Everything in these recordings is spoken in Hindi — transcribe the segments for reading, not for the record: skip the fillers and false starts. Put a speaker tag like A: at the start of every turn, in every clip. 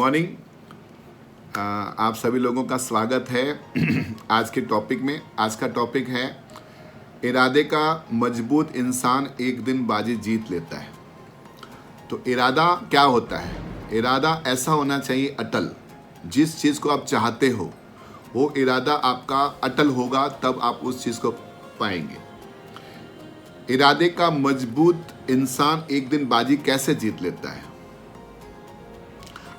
A: मॉर्निंग। आप सभी लोगों का स्वागत है आज के टॉपिक में। आज का टॉपिक है इरादे का मजबूत इंसान एक दिन बाजी जीत लेता है। तो इरादा क्या होता है? इरादा ऐसा होना चाहिए अटल। जिस चीज़ को आप चाहते हो वो इरादा आपका अटल होगा, तब आप उस चीज़ को पाएंगे। इरादे का मजबूत इंसान एक दिन बाजी कैसे जीत लेता है?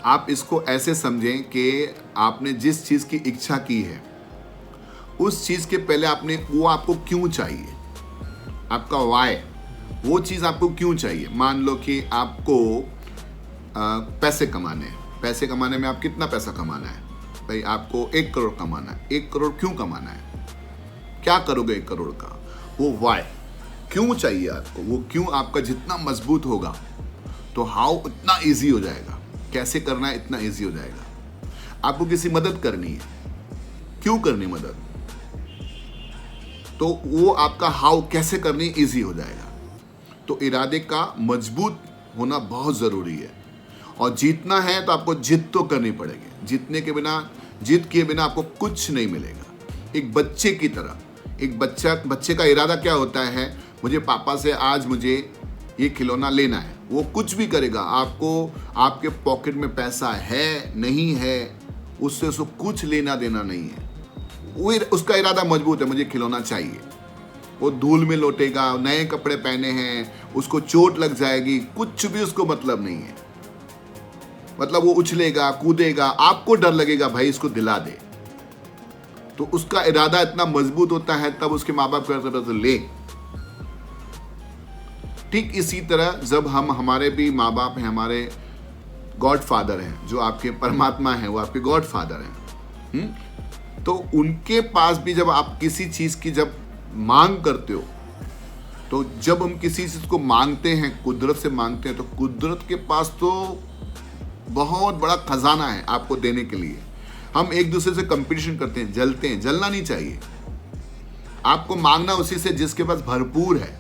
A: आप इसको ऐसे समझें कि आपने जिस चीज़ की इच्छा की है उस चीज़ के पहले वो आपको क्यों चाहिए, आपका वाई, वो चीज़ आपको क्यों चाहिए। मान लो कि आपको पैसे कमाने हैं। पैसे कमाने में आप कितना पैसा कमाना है? भाई आपको 1 करोड़ कमाना है। 1 करोड़ क्यों कमाना है? क्या करोगे 1 करोड़ का? वो वाई क्यों चाहिए आपको। वो क्यों आपका जितना मजबूत होगा तो हाउ उतना ईजी हो जाएगा। कैसे करना है इतना इजी हो जाएगा। आपको किसी मदद करनी है, क्यों करनी मदद, तो वो आपका हाउ कैसे करनी इजी हो जाएगा। तो इरादे का मजबूत होना बहुत जरूरी है। और जीतना है तो आपको जिद तो करनी पड़ेगी। जीतने के बिना, जीत किए बिना आपको कुछ नहीं मिलेगा। एक बच्चे की तरह, एक बच्चे का इरादा क्या होता है? मुझे पापा से आज मुझे ये खिलौना लेना है। वो कुछ भी करेगा। आपको आपके पॉकेट में पैसा है नहीं है उससे उसको कुछ लेना देना नहीं है। वो उसका इरादा मजबूत है, मुझे खिलौना चाहिए। वो धूल में लौटेगा, नए कपड़े पहने हैं, उसको चोट लग जाएगी, कुछ भी उसको मतलब नहीं है। मतलब वो उछलेगा, कूदेगा, आपको डर लगेगा भाई इसको दिला दे। तो उसका इरादा इतना मजबूत होता है, तब उसके माँ बाप कहते ले। ठीक इसी तरह जब हमारे भी माँ बाप हैं, हमारे गॉड फादर हैं, जो आपके परमात्मा हैं, वो आपके गॉड फादर हैं। तो उनके पास भी जब आप किसी चीज़ की जब मांग करते हो, तो जब हम किसी चीज़ को मांगते हैं, कुदरत से मांगते हैं, तो कुदरत के पास तो बहुत बड़ा खजाना है आपको देने के लिए। हम एक दूसरे से कंपटीशन करते हैं, जलते हैं। जलना नहीं चाहिए। आपको मांगना उसी से जिसके पास भरपूर है।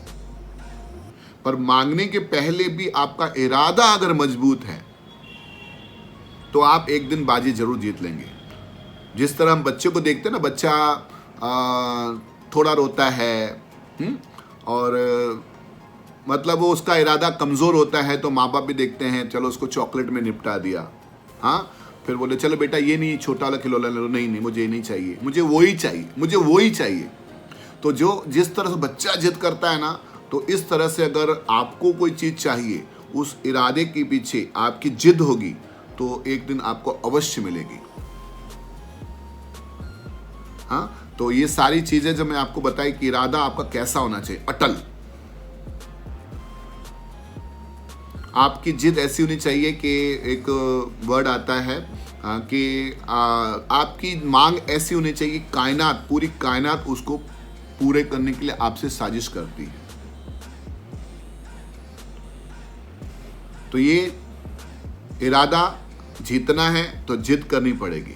A: पर मांगने के पहले भी आपका इरादा अगर मजबूत है तो आप एक दिन बाजी जरूर जीत लेंगे। जिस तरह हम बच्चे को देखते हैं ना, बच्चा थोड़ा रोता है और मतलब वो उसका इरादा कमज़ोर होता है, तो माँ बाप भी देखते हैं, चलो उसको चॉकलेट में निपटा दिया। हाँ, फिर बोले चलो बेटा ये नहीं, छोटा वाला खिलौना ले लो। नहीं नहीं, मुझे ये नहीं चाहिए, मुझे वो ही चाहिए, मुझे वो ही चाहिए। तो जिस तरह से बच्चा जिद करता है ना, तो इस तरह से अगर आपको कोई चीज़ चाहिए, उस इरादे के पीछे आपकी जिद होगी तो एक दिन आपको अवश्य मिलेगी। हाँ, तो ये सारी चीजें जो मैं आपको बताई कि इरादा आपका कैसा होना चाहिए, अटल। आपकी जिद ऐसी होनी चाहिए कि एक वर्ड आता है कि आपकी मांग ऐसी होनी चाहिए, कायनात, पूरी कायनात उसको पूरे करने के लिए आपसे साजिश करती है। तो ये इरादा जीतना है तो जिद करनी पड़ेगी।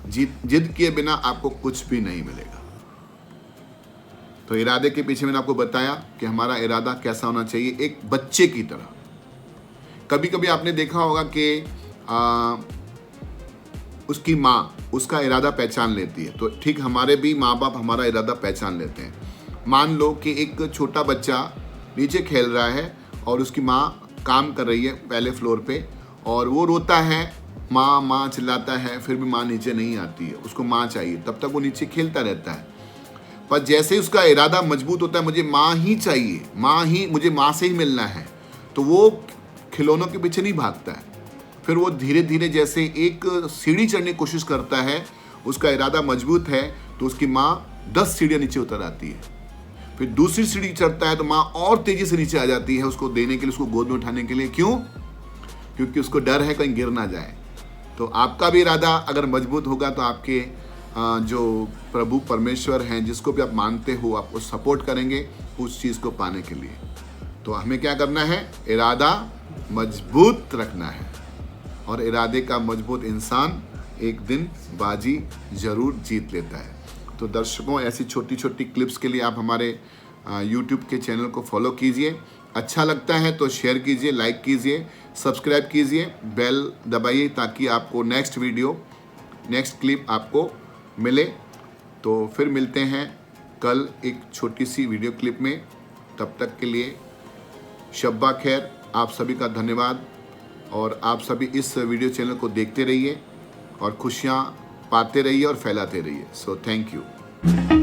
A: जिद किए बिना आपको कुछ भी नहीं मिलेगा। तो इरादे के पीछे मैंने आपको बताया कि हमारा इरादा कैसा होना चाहिए, एक बच्चे की तरह। कभी कभी आपने देखा होगा कि उसकी माँ उसका इरादा पहचान लेती है। तो ठीक हमारे भी माँ बाप हमारा इरादा पहचान लेते हैं। मान लो कि एक छोटा बच्चा नीचे खेल रहा है और उसकी माँ काम कर रही है पहले फ्लोर पे, और वो रोता है, माँ माँ चिल्लाता है, फिर भी माँ नीचे नहीं आती है, उसको माँ चाहिए। तब तक वो नीचे खेलता रहता है। पर जैसे ही उसका इरादा मजबूत होता है, मुझे माँ ही चाहिए, माँ ही, मुझे माँ से ही मिलना है, तो वो खिलौनों के पीछे नहीं भागता है। फिर वो धीरे धीरे जैसे एक सीढ़ी चढ़ने की कोशिश करता है, उसका इरादा मजबूत है, तो उसकी माँ 10 सीढ़ियाँ नीचे उतर आती है। फिर दूसरी सीढ़ी चढ़ता है तो माँ और तेजी से नीचे आ जाती है उसको देने के लिए, उसको गोद में उठाने के लिए। क्यों? क्योंकि उसको डर है कहीं गिर ना जाए। तो आपका भी इरादा अगर मजबूत होगा तो आपके जो प्रभु परमेश्वर हैं, जिसको भी आप मानते हो, आपको सपोर्ट करेंगे उस चीज़ को पाने के लिए। तो हमें क्या करना है? इरादा मजबूत रखना है। और इरादे का मजबूत इंसान एक दिन बाजी जरूर जीत लेता है। तो दर्शकों, ऐसी छोटी छोटी क्लिप्स के लिए आप हमारे यूट्यूब के चैनल को फॉलो कीजिए। अच्छा लगता है तो शेयर कीजिए, लाइक कीजिए, सब्सक्राइब कीजिए, बेल दबाइए ताकि आपको नेक्स्ट वीडियो, नेक्स्ट क्लिप आपको मिले। तो फिर मिलते हैं कल एक छोटी सी वीडियो क्लिप में। तब तक के लिए शब्बा खैर, आप सभी का धन्यवाद। और आप सभी इस वीडियो चैनल को देखते रहिए और खुशियाँ पाते रहिए और फैलाते रहिए। So thank you.